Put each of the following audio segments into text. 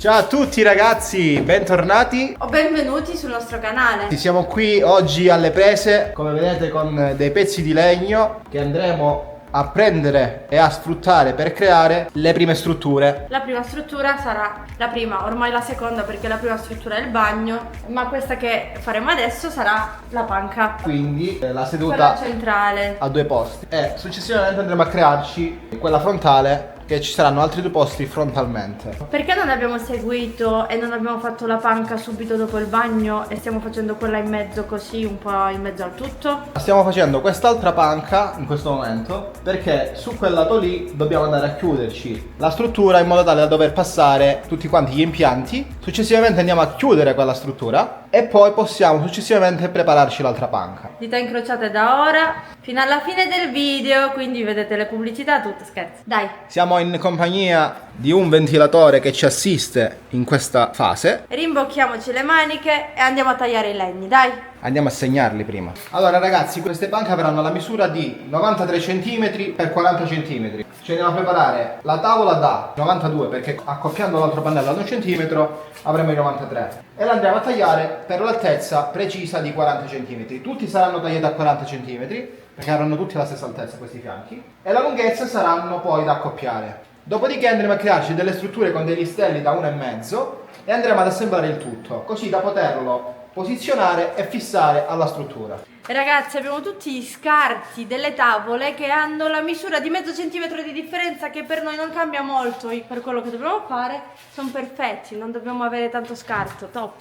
Ciao a tutti ragazzi, bentornati O benvenuti sul nostro canale. Siamo qui oggi alle prese, come vedete, con dei pezzi di legno che andremo a prendere e a sfruttare per creare le prime strutture. La prima struttura sarà la prima, ormai la seconda, perché la prima struttura è il bagno, ma questa che faremo adesso sarà la panca. Quindi la Quella seduta centrale. a due posti e successivamente andremo a crearci quella frontale, che ci saranno altri due posti frontalmente. Perché non abbiamo seguito e non abbiamo fatto la panca subito dopo il bagno e stiamo facendo quella in mezzo, così un po' in mezzo al tutto? Stiamo facendo quest'altra panca in questo momento perché su quel lato lì dobbiamo andare a chiuderci la struttura in modo tale da dover passare tutti quanti gli impianti. Successivamente andiamo a chiudere quella struttura e poi possiamo successivamente prepararci l'altra panca. Dita incrociate da ora fino alla fine del video, quindi vedete le pubblicità, tutto scherzo. Dai, Siamo in compagnia di un ventilatore che ci assiste in questa fase. rimbocchiamoci le maniche e andiamo a tagliare i legni, dai. Andiamo a segnarli prima. Allora ragazzi, queste panche avranno la misura di 93 cm per 40 cm. Ci andiamo a preparare la tavola da 92, perché accoppiando l'altro pannello ad 1 cm avremo i 93. E la andiamo a tagliare per l'altezza precisa di 40 cm. Tutti saranno tagliati a 40 cm, perché avranno tutti la stessa altezza questi fianchi. E la lunghezza saranno poi da accoppiare. Dopodiché andremo a crearci delle strutture con dei listelli da 1,5 e andremo ad assemblare il tutto, così da poterlo posizionare e fissare alla struttura. Ragazzi, abbiamo tutti gli scarti delle tavole che hanno la misura di mezzo centimetro di differenza, che per noi non cambia molto per quello che dobbiamo fare. Sono perfetti, non dobbiamo avere tanto scarto, top.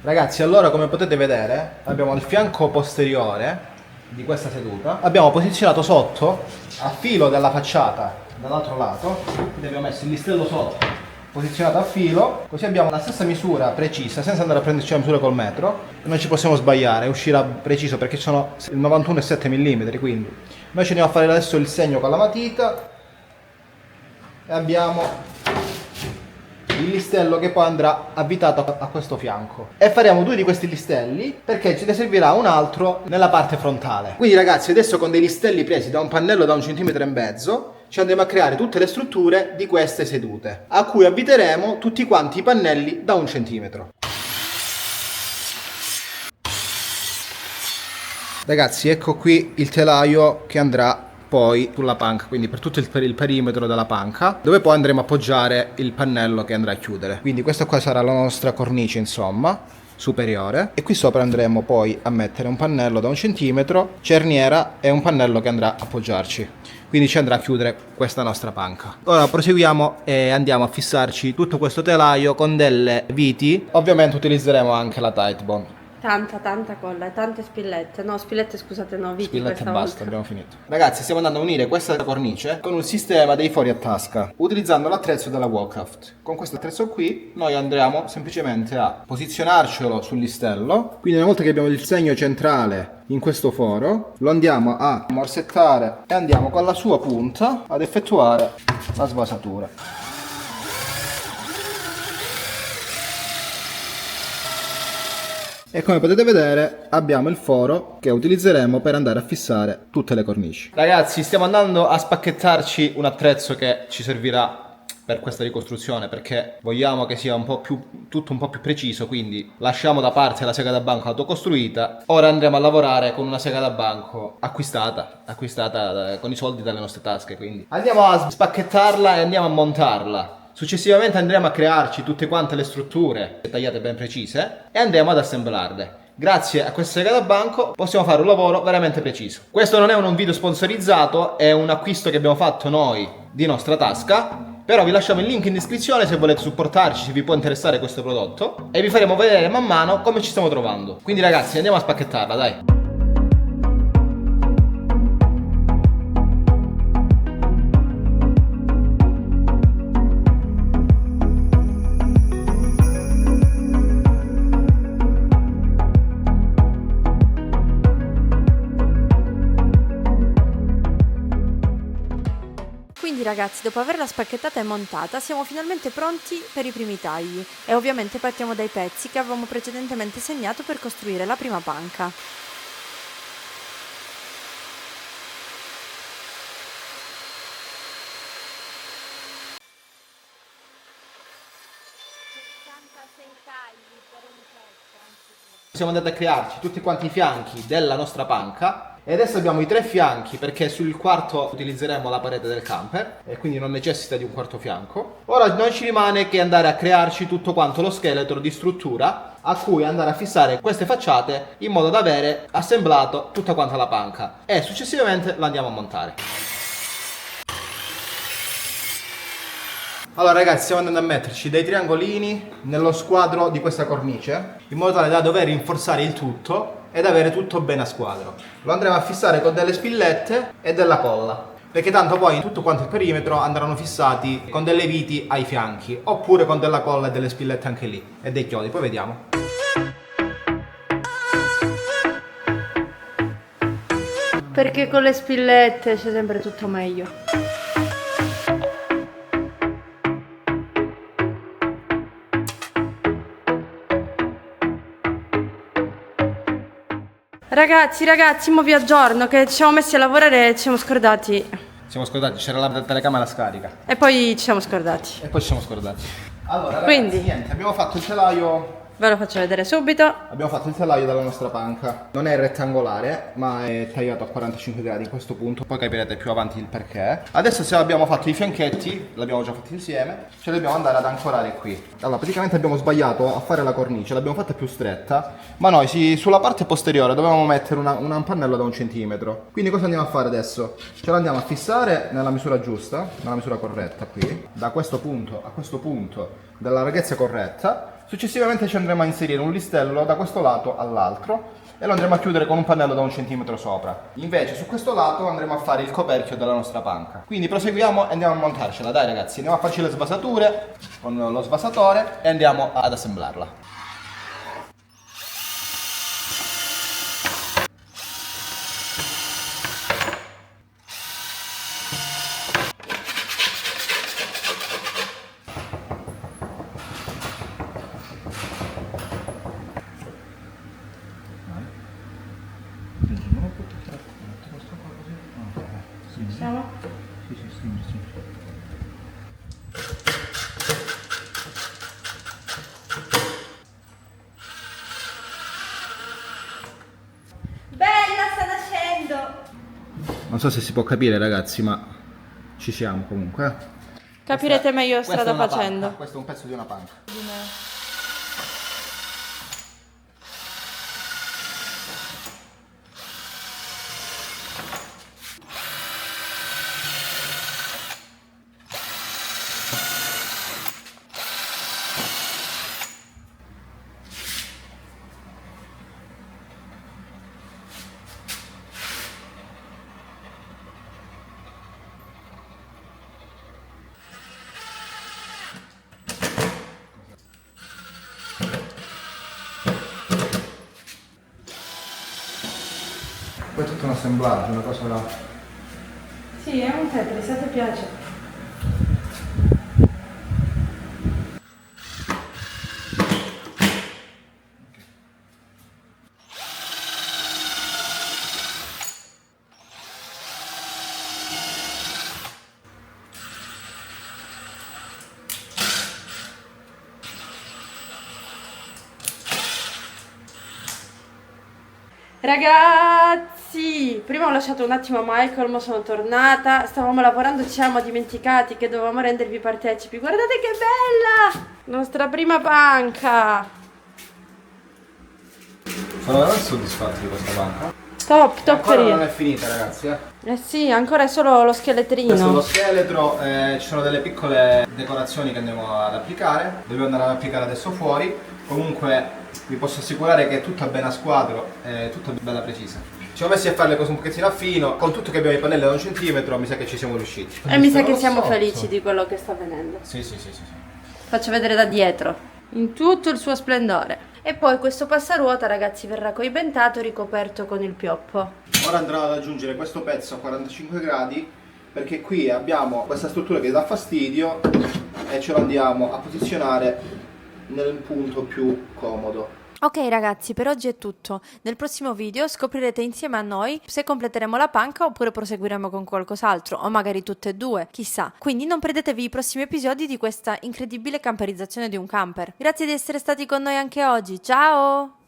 Ragazzi, allora come potete vedere abbiamo al fianco posteriore di questa seduta, abbiamo posizionato sotto a filo della facciata dall'altro lato, quindi abbiamo messo il listello sotto posizionato a filo, così abbiamo la stessa misura precisa senza andare a prenderci la misura col metro. Non ci possiamo sbagliare, uscirà preciso perché sono il 91,7 mm, quindi noi ci andiamo a fare adesso il segno con la matita e abbiamo il listello che poi andrà avvitato a questo fianco, e faremo due di questi listelli perché ce ne servirà un altro nella parte frontale. Quindi ragazzi, adesso con dei listelli presi da un pannello da 1,5 cm ci andremo a creare tutte le strutture di queste sedute, a cui avviteremo tutti quanti i pannelli da 1 cm. Ragazzi, ecco qui il telaio che andrà poi sulla panca, quindi per tutto il perimetro della panca, dove poi andremo a appoggiare il pannello che andrà a chiudere. Quindi questa qua sarà la nostra cornice, insomma, superiore, e qui sopra andremo poi a mettere un pannello da 1 cm, cerniera e un pannello che andrà a appoggiarci. Quindi ci andrà a chiudere questa nostra panca. Ora proseguiamo e andiamo a fissarci tutto questo telaio con delle viti. Ovviamente utilizzeremo anche la Titebond. Tanta colla e tante spillette. No, spillette scusate, no, viti Spillette e questa basta, volta. abbiamo finito. Ragazzi, stiamo andando a unire questa cornice con un sistema dei fori a tasca, utilizzando l'attrezzo della Wallcraft. Con questo attrezzo qui noi andremo semplicemente a posizionarcelo sul listello. Quindi una volta che abbiamo il segno centrale in questo foro, lo andiamo a morsettare e andiamo con la sua punta ad effettuare la svasatura. E come potete vedere abbiamo il foro che utilizzeremo per andare a fissare tutte le cornici. Ragazzi, stiamo andando a spacchettarci un attrezzo che ci servirà per questa ricostruzione, perché vogliamo che sia tutto un po' più preciso, quindi lasciamo da parte la sega da banco autocostruita. Ora andremo a lavorare con una sega da banco acquistata con i soldi dalle nostre tasche, quindi andiamo a spacchettarla e andiamo a montarla. Successivamente andremo a crearci tutte quante le strutture tagliate ben precise e andremo ad assemblarle. Grazie a questa sega da banco possiamo fare un lavoro veramente preciso. Questo non è un video sponsorizzato, è un acquisto che abbiamo fatto noi di nostra tasca. Però vi lasciamo il link in descrizione se volete supportarci, se vi può interessare questo prodotto, e vi faremo vedere man mano come ci stiamo trovando. Quindi ragazzi, andiamo a spacchettarla, dai. Quindi ragazzi, dopo averla spacchettata e montata, siamo finalmente pronti per i primi tagli e ovviamente partiamo dai pezzi che avevamo precedentemente segnato per costruire la prima panca. Siamo andati a crearci tutti quanti i fianchi della nostra panca e adesso abbiamo i 3 fianchi perché sul quarto utilizzeremo la parete del camper e quindi non necessita di un quarto fianco. Ora non ci rimane che andare a crearci tutto quanto lo scheletro di struttura a cui andare a fissare queste facciate in modo da avere assemblato tutta quanta la panca e successivamente la andiamo a montare. Allora ragazzi, stiamo andando a metterci dei triangolini nello squadro di questa cornice in modo tale da dover rinforzare il tutto ed avere tutto bene a squadro. Lo andremo a fissare con delle spillette e della colla, perché tanto poi in tutto quanto il perimetro andranno fissati con delle viti ai fianchi oppure con della colla e delle spillette anche lì e dei chiodi, poi vediamo. Perché con le spillette c'è sempre tutto meglio. Ragazzi, mo vi aggiorno che ci siamo messi a lavorare e ci siamo scordati. Siamo scordati, c'era la telecamera scarica. E poi ci siamo scordati. Allora ragazzi, Quindi niente, abbiamo fatto il telaio. Ve lo faccio vedere subito. Abbiamo fatto il telaio della nostra panca. Non è rettangolare, ma è tagliato a 45 gradi in questo punto. Poi capirete più avanti il perché. Adesso se abbiamo fatto i fianchetti, l'abbiamo già fatti insieme, ce li dobbiamo andare ad ancorare qui. Allora, praticamente abbiamo sbagliato a fare la cornice, l'abbiamo fatta più stretta, ma noi sulla parte posteriore dovevamo mettere un pannello da 1 centimetro. Quindi cosa andiamo a fare adesso? Ce l'andiamo a fissare nella misura giusta, nella misura corretta qui, da questo punto a questo punto, della larghezza corretta. Successivamente ci andremo a inserire un listello da questo lato all'altro e lo andremo a chiudere con un pannello da 1 centimetro sopra. Invece su questo lato andremo a fare il coperchio della nostra panca. Quindi proseguiamo e andiamo a montarcela. Dai ragazzi, andiamo a farci le svasature con lo svasatore e andiamo ad assemblarla. Siamo? Sì. Bella, sta nascendo! Non so se si può capire ragazzi, ma ci siamo comunque. Capirete meglio Questa strada è una facendo. panca, questo è un pezzo di una panca. Poi è tutto un assemblaggio, una cosa da... Sì, è un Tetris, a te piace. Ragazzi, prima ho lasciato un attimo Michael, ma sono tornata. Stavamo lavorando, ci siamo dimenticati che dovevamo rendervi partecipi. Guardate che bella! Nostra prima panca. Sono veramente soddisfatto di questa panca. Top per Ancora non io. è finita ragazzi, Eh sì, ancora è solo lo scheletrino. Questo è lo scheletro, ci sono delle piccole decorazioni che andiamo ad applicare. Dobbiamo andare ad applicare adesso fuori. Comunque vi posso assicurare che è tutta bene a squadro, è tutta bella precisa. Ci siamo messi a fare le cose un pochettino a fino, con tutto che abbiamo i pannelli da 1 centimetro mi sa che ci siamo riusciti. E mi sa che siamo felici di quello che sta avvenendo. Sì. Faccio vedere da dietro, in tutto il suo splendore. E poi questo passaruota, ragazzi, verrà coibentato e ricoperto con il pioppo. Ora andrò ad aggiungere questo pezzo a 45 gradi perché qui abbiamo questa struttura che dà fastidio e ce lo andiamo a posizionare nel punto più comodo. Ok ragazzi, per oggi è tutto. Nel prossimo video scoprirete insieme a noi se completeremo la panca oppure proseguiremo con qualcos'altro, o magari tutte e due, chissà. Quindi non perdetevi i prossimi episodi di questa incredibile camperizzazione di un camper. Grazie di essere stati con noi anche oggi, ciao!